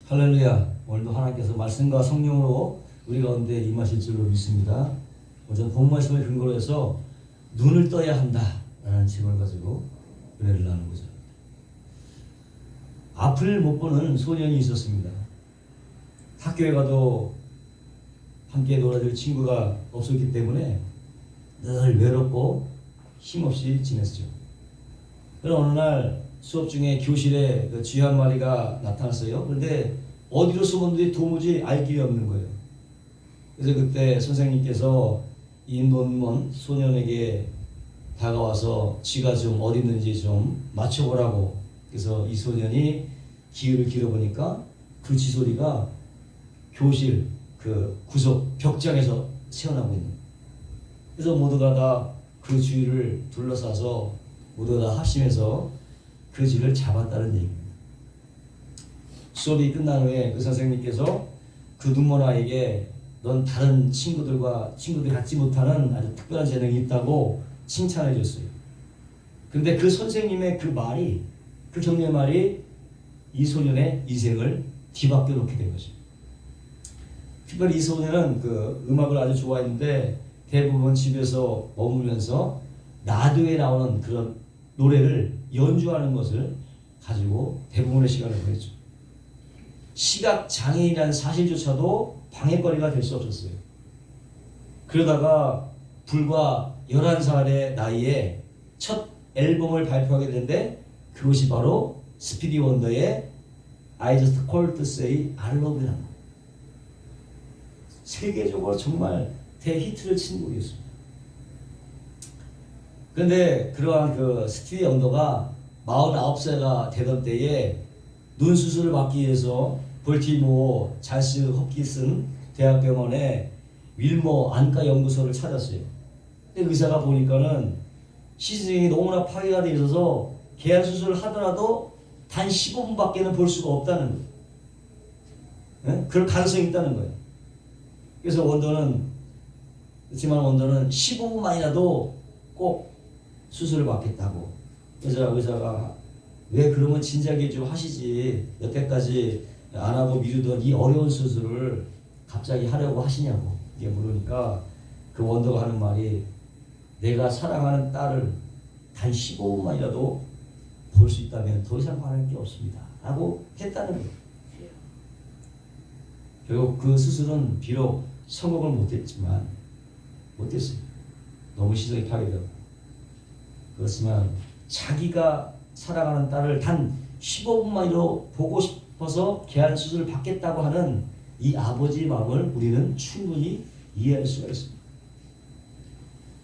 할렐루야. 오늘도 하나님께서 말씀과 성령으로 우리 가운데 임하실 줄로 믿습니다. 오늘 본 말씀을 근거로 해서 눈을 떠야 한다라는 제목을 가지고 은혜를 나누고자 합니다. 앞을 못 보는 소년이 있었습니다. 학교에 가도 함께 놀아줄 친구가 없었기 때문에 늘 외롭고 힘없이 지냈죠. 그러나 어느 날 수업 중에 교실에 그 쥐 한 마리가 나타났어요. 그런데 어디로 숨었는지 도무지 알 길이 없는 거예요. 그래서 그때 선생님께서 이 눈먼 소년에게 다가와서 쥐가 좀 어디 있는지 좀 맞춰보라고. 그래서 이 소년이 귀를 기울여보니까 그 쥐 소리가 교실 그 구석 벽장에서 새어나오고 있는 거예요. 그래서 모두가 다 그 쥐를 둘러싸서 모두가 다 합심해서 그 쥐를 잡았다는 얘기입니다. 수업이 끝난 후에 그 선생님께서 그 눈먼 아이에게 넌 다른 친구들이 갖지 못하는 아주 특별한 재능이 있다고 칭찬해 줬어요. 그런데 그 선생님의 그 말이, 그 격려의 말이 이 소년의 인생을 뒤바뀌어 놓게 된 것입니다. 특별히 이 소년은 그 음악을 아주 좋아했는데 대부분 집에서 머물면서 라디오에 나오는 그런 노래를 연주하는 것을 가지고 대부분의 시간을 보냈죠. 시각 장애인이라는 사실조차도 방해거리가 될 수 없었어요. 그러다가 불과 11살의 나이에 첫 앨범을 발표하게 되는데 그것이 바로 스피디 원더의 I Just Called to Say I Love You라는 거예요. 세계적으로 정말 대히트를 친 곡이었습니다. 그런데 그러한 그 스티비 원더가 49세가 되던 때에 눈 수술을 받기 위해서 볼티모어 잔스 홉킨슨 대학병원에 윌머 안과 연구소를 찾았어요. 근데 의사가 보니까는 시신이 너무나 파괴가 되어 있어서 개안 수술을 하더라도 단 15분밖에는 볼 수가 없다는 거예요. 네? 그럴 가능성이 있다는 거예요. 그래서 원더는 15분만이라도 꼭 수술을 받겠다고. 그래서 의사가 왜 그러면 진작에 좀 하시지 여태까지 안 하고 미루던 이 어려운 수술을 갑자기 하려고 하시냐고 이게 물으니까 그 원더가 하는 말이 내가 사랑하는 딸을 단 15분만이라도 볼 수 있다면 더 이상 바랄 게 없습니다 라고 했다는 거예요. 결국 그 수술은 비록 성공을 못했어요. 너무 시선이 파괴되었고. 그렇지만 자기가 사랑하는 딸을 단 15분만이라도 보고 싶어서 개안 수술을 받겠다고 하는 이 아버지의 마음을 우리는 충분히 이해할 수가 있습니다.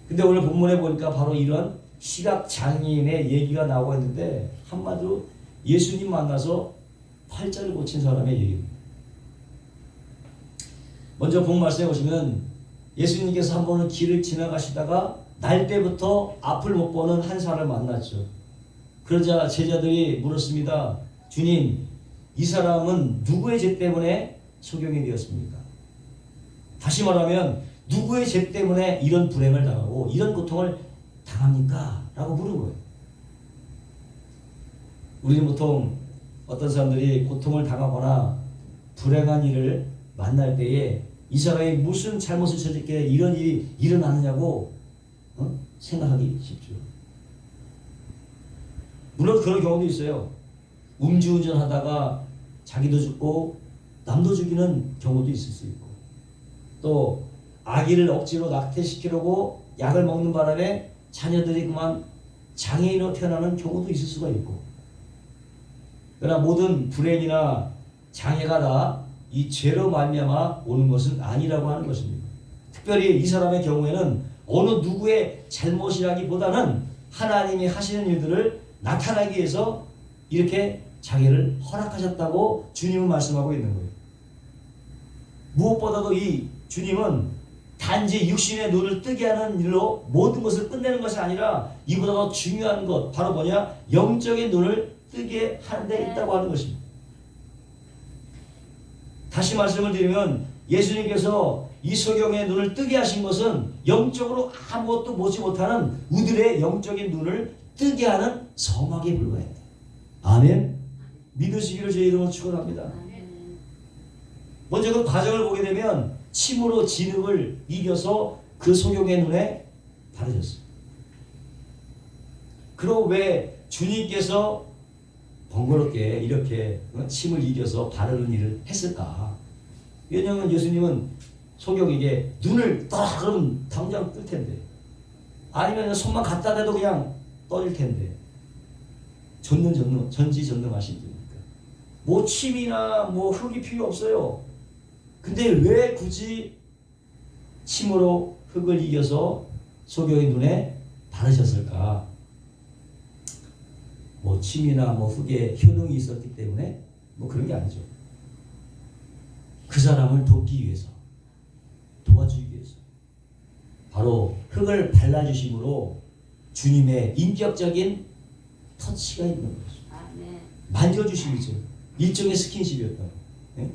근데 오늘 본문에 보니까 바로 이런 시각장애인의 얘기가 나오고 있는데 한마디로 예수님 만나서 팔자를 고친 사람의 얘기입니다. 먼저 본 말씀에 보시면 예수님께서 한 번은 길을 지나가시다가 날 때부터 앞을 못 보는 한 사람을 만났죠. 그러자 제자들이 물었습니다. 주님, 이 사람은 누구의 죄 때문에 소경이 되었습니까? 다시 말하면 누구의 죄 때문에 이런 불행을 당하고 이런 고통을 당합니까? 라고 물은 거예요. 우리는 보통 어떤 사람들이 고통을 당하거나 불행한 일을 만날 때에 이 사람이 무슨 잘못을 저질게 이런 일이 일어나느냐고 생각하기 쉽죠. 물론 그런 경우도 있어요. 음주운전 하다가 자기도 죽고 남도 죽이는 경우도 있을 수 있고 또 아기를 억지로 낙태시키려고 약을 먹는 바람에 자녀들이 그만 장애인으로 태어나는 경우도 있을 수가 있고 그러나 모든 불행이나 장애가 다 이 죄로 말미암아 오는 것은 아니라고 하는 것입니다. 특별히 이 사람의 경우에는 어느 누구의 잘못이라기보다는 하나님이 하시는 일들을 나타나기 위해서 이렇게 장애를 허락하셨다고 주님은 말씀하고 있는 거예요. 무엇보다도 이 주님은 단지 육신의 눈을 뜨게 하는 일로 모든 것을 끝내는 것이 아니라 이보다 더 중요한 것 바로 뭐냐? 영적인 눈을 뜨게 하는 데 있다고 하는 것입니다. 다시 말씀을 드리면 예수님께서 이 소경의 눈을 뜨게 하신 것은 영적으로 아무것도 보지 못하는 우리들의 영적인 눈을 뜨게 하는 성막에 불과해요. 아멘. 믿으시기를 제 이름으로 축원합니다. 먼저 그 과정을 보게 되면 침으로 진흙을 이겨서 그 소경의 눈에 바르셨어요. 그럼 왜 주님께서 번거롭게 이렇게 침을 이겨서 바르는 일을 했을까? 왜냐하면 예수님은 소경에게 눈을 떠라 그러면 당장 뜰 텐데, 아니면 손만 갖다 대도 그냥 떠질 텐데, 전지전능하신 분이니까 뭐 침이나 뭐 흙이 필요 없어요. 근데 왜 굳이 침으로 흙을 이겨서 소경의 눈에 바르셨을까? 뭐 침이나 뭐 흙에 효능이 있었기 때문에 뭐 그런 게 아니죠. 그 사람을 돕기 위해서, 도와주기 위해서, 바로 흙을 발라주심으로 주님의 인격적인 터치가 있는 거죠. 만져주심이죠. 일종의 스킨십이었다. 네?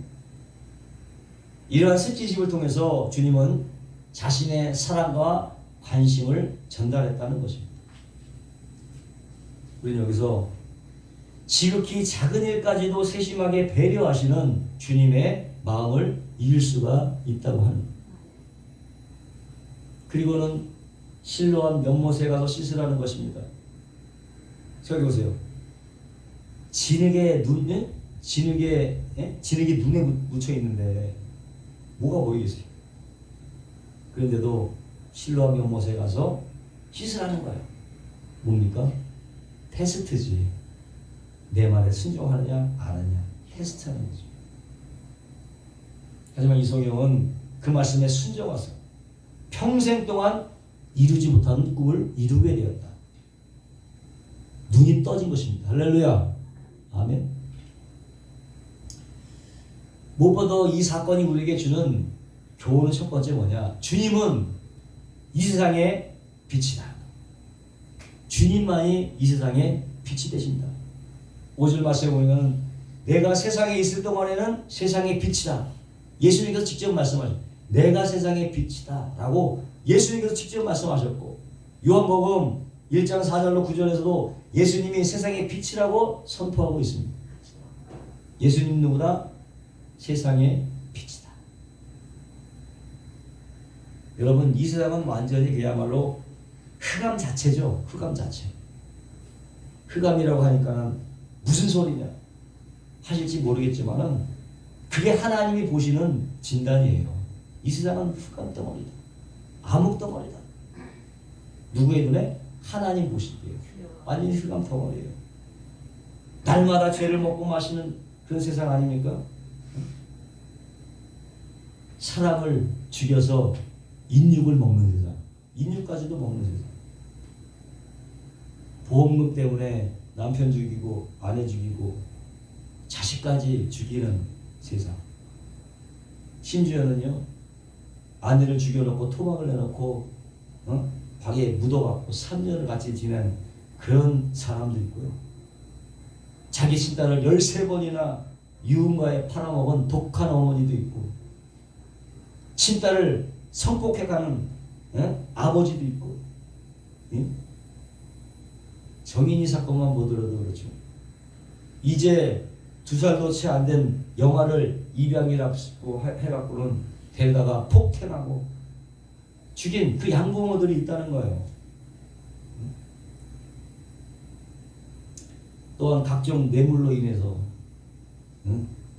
이러한 스킨십을 통해서 주님은 자신의 사랑과 관심을 전달했다는 것입니다. 우리는 여기서 지극히 작은 일까지도 세심하게 배려하시는 주님의 마음을 이길 수가 있다고 합니다. 그리고는 실로암 연못에 가서 씻으라는 것입니다. 생각해 보세요. 진흙이 눈에 묻혀 있는데 뭐가 보이겠어요? 그런데도 실로암 연못에 가서 씻으라는 거예요. 뭡니까? 테스트지. 내 말에 순종하느냐 안 하느냐 테스트하는 거죠. 하지만 이성경은 그 말씀에 순종하서 평생 동안 이루지 못한 꿈을 이루게 되었다. 눈이 떠진 것입니다. 할렐루야. 아멘. 무엇보다 이 사건이 우리에게 주는 교훈은 첫 번째 뭐냐? 주님은 이 세상의 빛이다. 주님만이 이 세상의 빛이 되신다. 5절 말씀에 보면 내가 세상에 있을 동안에는 세상의 빛이다. 예수님께서 직접 말씀하셨고, 내가 세상의 빛이다 라고 예수님께서 직접 말씀하셨고, 요한복음 1장 4절로 9절에서도 예수님이 세상의 빛이라고 선포하고 있습니다. 예수님 누구다? 세상의 빛이다. 여러분, 이 세상은 완전히 그야말로 흑암 자체죠. 흑암 자체. 흑암이라고 하니까 무슨 소리냐 하실지 모르겠지만은 그게 하나님이 보시는 진단이에요. 이 세상은 흑암 덩어리다. 암흑 덩어리다. 누구의 눈에? 하나님 보시기에요. 완전히 흑암 덩어리예요. 날마다 죄를 먹고 마시는 그런 세상 아닙니까? 사람을 죽여서 인육을 먹는 세상. 인육까지도 먹는 세상. 보험금 때문에 남편 죽이고 아내 죽이고 자식까지 죽이는 세상. 심지어는요, 아내를 죽여놓고 토막을 내놓고 방에 묻어갖고 3년을 같이 지낸 그런 사람도 있고요. 자기 친딸을 13번이나 유흥가에 팔아먹은 독한 어머니도 있고, 친딸을 성폭행하는 아버지도 있고, 정인이 사건만 보더라도 그렇죠. 이제 2살도 채 안 된 영아를 입양이라고 해갖고는 데려다가 폭행하고 죽인 그 양부모들이 있다는 거예요. 또한 각종 뇌물로 인해서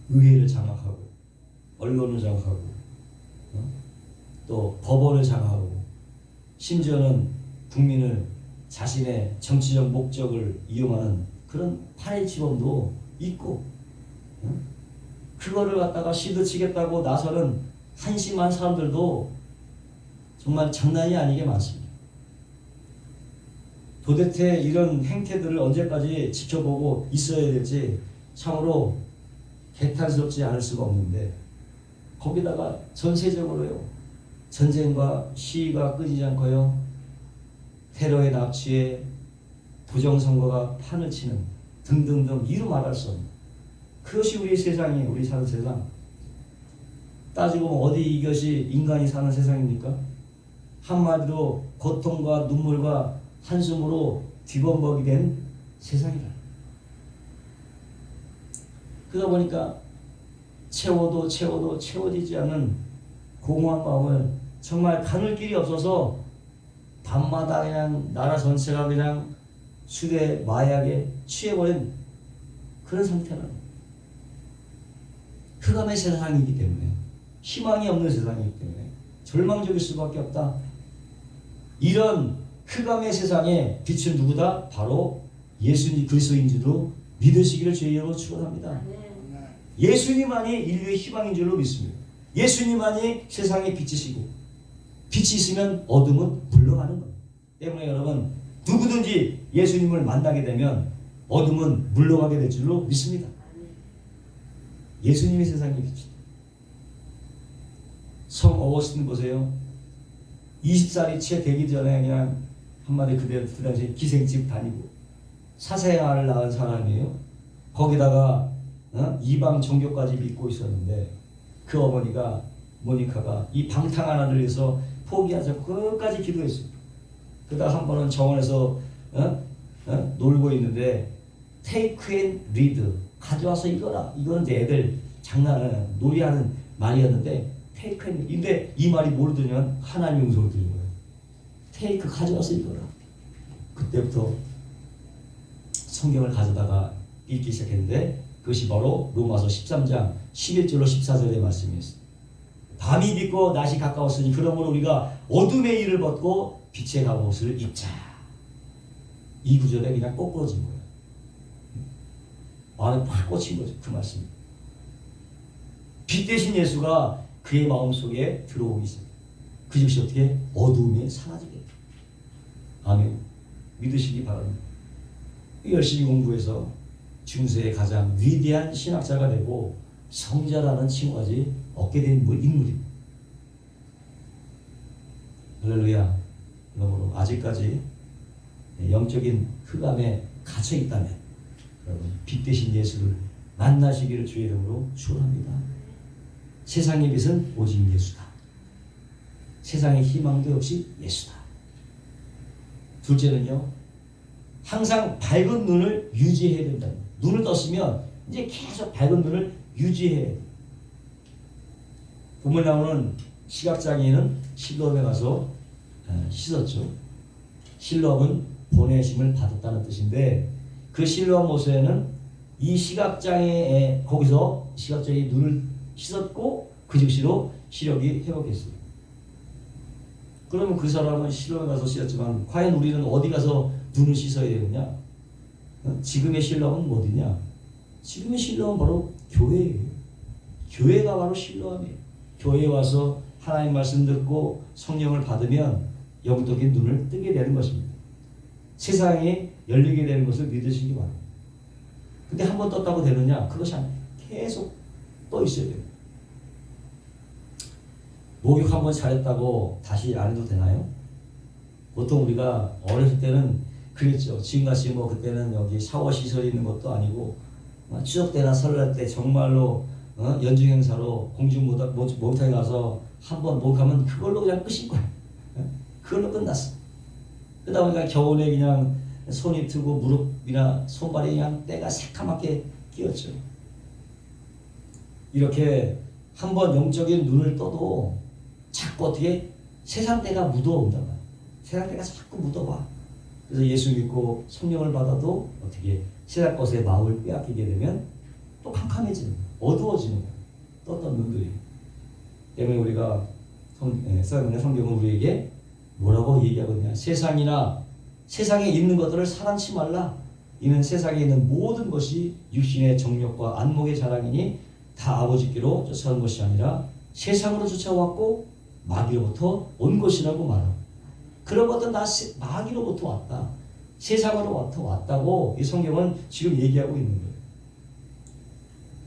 의회를 장악하고 언론을 장악하고 또 법원을 장악하고 심지어는 국민을 자신의 정치적 목적을 이용하는 그런 파헤치범도 있고, 그거를 갖다가 시드치겠다고 나서는 한심한 사람들도 정말 장난이 아니게 많습니다. 도대체 이런 행태들을 언제까지 지켜보고 있어야 될지 참으로 개탄스럽지 않을 수가 없는데, 거기다가 전세적으로요, 전쟁과 시위가 끊이지 않고요, 테러의 납치에 부정선거가 판을 치는 등등등 이루 말할 수 없는, 그것이 우리 세상이에요. 우리 사는 세상. 따지고 보면 어디 이것이 인간이 사는 세상입니까? 한마디로 고통과 눈물과 한숨으로 뒤범벅이 된 세상이다. 그러다 보니까 채워도 채워지지 않는 공허한 마음을 정말 가눌 길이 없어서 밤마다 그냥 나라 전체가 그냥 술에 마약에 취해버린 그런 상태는 흑암의 세상이기 때문에, 희망이 없는 세상이기 때문에 절망적일 수밖에 없다. 이런 흑암의 세상에 빛은 누구다? 바로 예수님 그리스도인 줄로 믿으시기를 주의 이름으로 축원합니다. 예수님만이 인류의 희망인 줄로 믿습니다. 예수님만이 세상의 빛이시고, 빛이 있으면 어둠은 물러가는 겁니다. 때문에 여러분, 누구든지 예수님을 만나게 되면 어둠은 물러가게 될 줄로 믿습니다. 예수님이 세상의 빛이다. 성 어거스틴 보세요. 20살이 채 되기 전에 그냥 한마디 그대로 그 당시에 기생집 다니고 사생아를 낳은 사람이에요. 거기다가 이방 종교까지 믿고 있었는데 그 어머니가 모니카가 이 방탕한 아들을 위해서 포기하자 끝까지 기도했어요. 그러다 한 번은 정원에서 놀고 있는데 take and read, 가져와서 읽어라. 이거는 이제 애들 장난을 놀이하는 말이었는데 take and read. 근데 이 말이 뭘 들으면 하나님의 음성을 들은 거예요. take, 가져와서 읽어라. 그때부터 성경을 가져다가 읽기 시작했는데 그것이 바로 로마서 13장 11절로 14절의 말씀이었습니다. 밤이 깊고 낮이 가까웠으니 그러므로 우리가 어둠의 일을 벗고 빛의 갑옷을 입자. 이 구절에 그냥 거꾸러진 거예요. 마음에 팍 꽂힌 거죠. 그 말씀. 빛 대신 예수가 그의 마음속에 들어오기 시작해요. 그 즉시 어떻게? 어둠이 사라지게. 아멘. 믿으시기 바랍니다. 열심히 공부해서 중세의 가장 위대한 신학자가 되고 성자라는 칭호까지 얻게 된 인물입니다. 할렐루야. 그러므로 아직까지 영적인 흑암에 갇혀 있다면 여러분 빛 대신 예수를 만나시기를 주의 이름으로 축원합니다. 세상의 빛은 오직 예수다. 세상의 희망도 역시 예수다. 둘째는요, 항상 밝은 눈을 유지해야 된다. 눈을 떴으면 이제 계속 밝은 눈을 유지해야 돼. 본문에 나오는 시각장애인은 실로암에 가서 씻었죠. 실로암은 보내심을 받았다는 뜻인데 그 실로암 모세는 이 시각장애에 거기서 시각장애인 눈을 씻었고 그 즉시로 시력이 회복했어요. 그러면 그 사람은 실로암에 가서 씻었지만 과연 우리는 어디 가서 눈을 씻어야 되느냐? 지금의 실로암은 어디냐? 지금의 실로암은 바로 교회예요. 교회가 바로 실로암이에요. 교회에 와서 하나님 말씀 듣고 성령을 받으면 영적인 눈을 뜨게 되는 것입니다. 세상이 열리게 되는 것을 믿으시기 바랍니다. 근데 한 번 떴다고 되느냐? 그것이 아니에요. 계속 떠 있어야 돼요. 목욕 한 번 잘했다고 다시 안 해도 되나요? 보통 우리가 어렸을 때는 그랬죠. 지금같이 뭐 그때는 여기 샤워 시설이 있는 것도 아니고 추석 때나 설날 때 정말로 연중 행사로 공중 목욕탕에 가서 한 번 목욕하면 그걸로 그냥 끝인 거야. 그걸로 끝났어. 그러다 보니까 겨울에 그냥 손이 트고 무릎이나 손발이 그냥 때가 새카맣게 끼었죠. 이렇게 한번 영적인 눈을 떠도 자꾸 어떻게 세상 때가 묻어온단 말이야. 세상 때가 자꾸 묻어와. 그래서 예수 믿고 성령을 받아도 어떻게 세상 것에 마음을 빼앗기게 되면 또 캄캄해지는 거야. 어두워지는 거야. 떴던 눈들이. 때문에 우리가 성경은 우리에게 뭐라고 얘기하거든요. 세상에 있는 것들을 사랑치 말라. 이는 세상에 있는 모든 것이 육신의 정욕과 안목의 자랑이니 다 아버지께로 쫓아온 것이 아니라 세상으로 쫓아왔고 마귀로부터 온 것이라고 말하고, 그런 것도 나 마귀로부터 왔다. 세상으로부터 왔다고 이 성경은 지금 얘기하고 있는 거예요.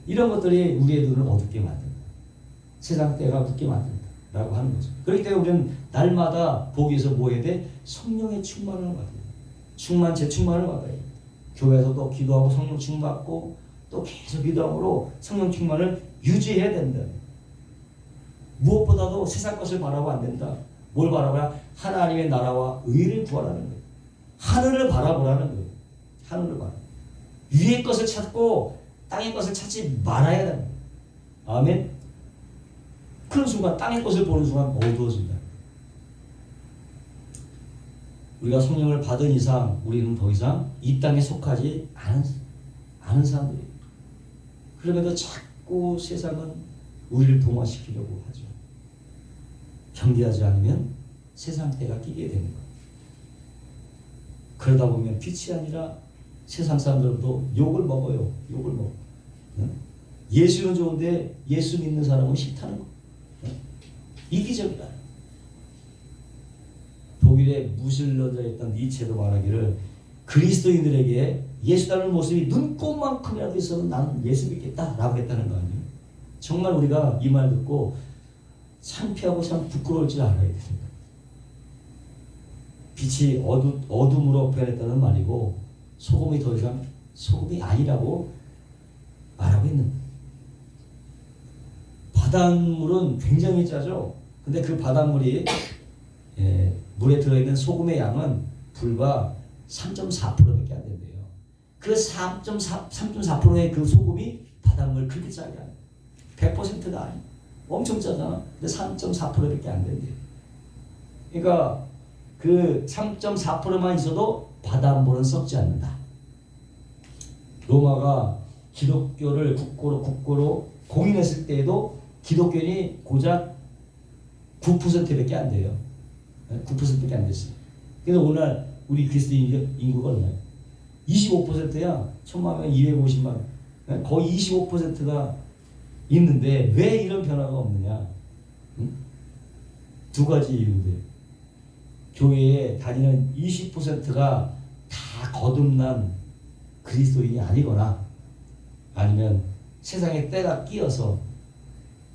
이런 것들이 우리의 눈을 어둡게 만든다. 세상 때가 묻게 만든다. 라고 하는 거죠. 그렇기 때문에 우리는 날마다 보기 위해서 뭐 해야 돼? 성령의 충만을 받아야 돼. 재충만을 받아야 돼. 교회에서도 기도하고 성령 충만받고 또 계속 기도함으로 성령 충만을 유지해야 된다. 무엇보다도 세상 것을 바라보면 안 된다. 뭘 바라보냐? 하나님의 나라와 의를 구하라는 거예요. 하늘을 바라보라는 거예요. 하늘을 바라. 위의 것을 찾고 땅의 것을 찾지 말아야 됩니다. 아멘. 그런 순간 땅의 것을 보는 순간 어두워진다. 우리가 성령을 받은 이상 우리는 더 이상 이 땅에 속하지 않은 사람들이에요. 그럼에도 자꾸 세상은 우리를 동화시키려고 하죠. 경계하지 않으면 세상 때가 끼게 되는 거예요. 그러다 보면 빛이 아니라 세상 사람들도 욕을 먹어요. 욕을 먹어. 응? 예수는 좋은데 예수 믿는 사람은 싫다는 거. 응? 이기적이다. 독일에 무슬러져 있던 니체도 말하기를 그리스도인들에게 예수 닮은 모습이 눈곱만큼이라도 있어도 나는 예수 믿겠다라고 했다는 거 아니에요. 정말 우리가 이 말 듣고 창피하고 참 부끄러울 줄 알아야 됩니다. 빛이 어둠으로 변했다는 말이고 소금이 더 이상 소금이 아니라고 말하고 있는. 바닷물은 굉장히 짜죠. 근데 그 바닷물이 물에 들어있는 소금의 양은 불과 3.4%밖에 안 된대요. 그 3.4%의 그 소금이 바닷물 그렇게 짜게 안 돼. 100%가 아니에요. 엄청 짜잖아. 근데 3.4%밖에 안 된대요. 그러니까 그 3.4%만 있어도 바닷물은 썩지 않는다. 로마가 기독교를 국고로 공인했을 때에도 기독교인이 고작 9%밖에 안 돼요. 9%밖에 안 됐어요. 그래서 오늘 우리 그리스도인 인구가 얼마예요? 25%야. 1000만 명, 250만 명. 거의 25%가 있는데 왜 이런 변화가 없느냐? 응? 두 가지 이유인데 교회에 다니는 20%가 다 거듭난 그리스도인이 아니거나 아니면 세상에 때가 끼어서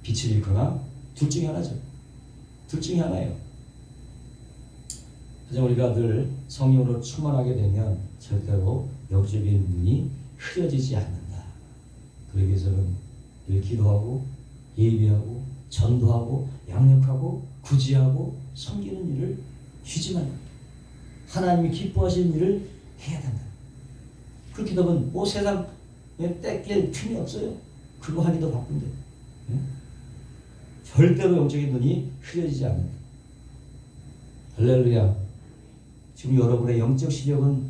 빛을 잃거나 둘 중에 하나죠. 둘 중에 하나예요. 하지만 우리가 늘 성령으로 충만하게 되면 절대로 영적인 눈이 흐려지지 않는다. 그러기 위해서는 늘 기도하고 예비하고 전도하고 양육하고 구제하고 섬기는 일을 쉬지 말고 하나님이 기뻐하시는 일을 해야 된다. 그렇게 되면 세상에 떼낄 틈이 없어요. 그거 하기도 바쁜데. 절대로 영적인 눈이 흐려지지 않는다. 할렐루야. 지금 여러분의 영적 시력은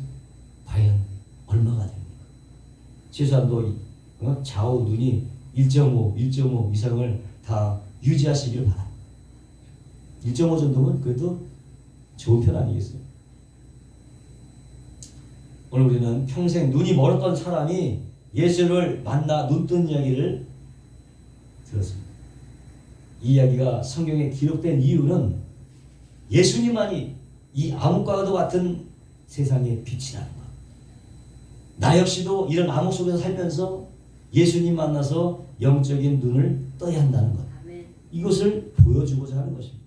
과연 얼마가 됩니까? 최소한도 좌우 눈이 1.5 이상을 다 유지하시기를 바랍니다. 1.5 정도면 그래도 좋은 편 아니겠어요? 오늘 우리는 평생 눈이 멀었던 사람이 예수를 만나 눈 뜬 이야기를 들었습니다. 이 이야기가 성경에 기록된 이유는 예수님만이 이 암흑과도 같은 세상의 빛이라는 것. 나 역시도 이런 암흑 속에서 살면서 예수님 만나서 영적인 눈을 떠야 한다는 것. 이것을 보여주고자 하는 것입니다.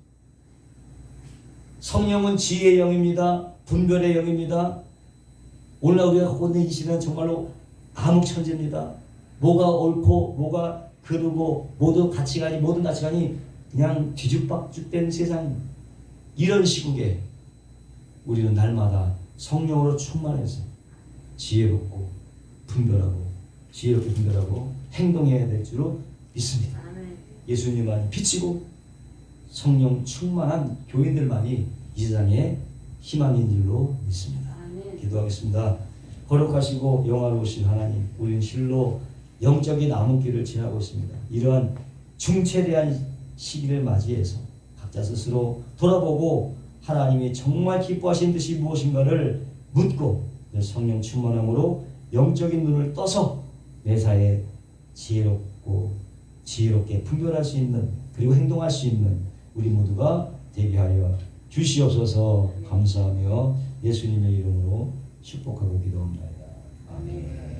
성령은 지혜의 영입니다. 분별의 영입니다. 오늘 우리가 갖고 있는 이 시간은 정말로 암흑 천재입니다. 뭐가 옳고 뭐가 그르고 모든 가치관이 그냥 뒤죽박죽된 세상. 이런 시국에 우리는 날마다 성령으로 충만해서 지혜롭게 분별하고 행동해야 될 줄로 믿습니다. 예수님만이 빛이고 성령 충만한 교인들만이 이 세상에 희망인 줄로 믿습니다. 기도하겠습니다. 거룩하시고 영화로우신 하나님, 우리는 실로 영적인 암흑기를 지나고 있습니다. 이러한 중체대한 시기를 맞이해서 각자 스스로 돌아보고 하나님이 정말 기뻐하신 뜻이 무엇인가를 묻고 성령 충만함으로 영적인 눈을 떠서 매사에 지혜롭게 분별할 수 있는 그리고 행동할 수 있는 우리 모두가 되게 하여 주시옵소서. 감사하며 예수님의 이름으로 축복하고 기도합니다. 아멘.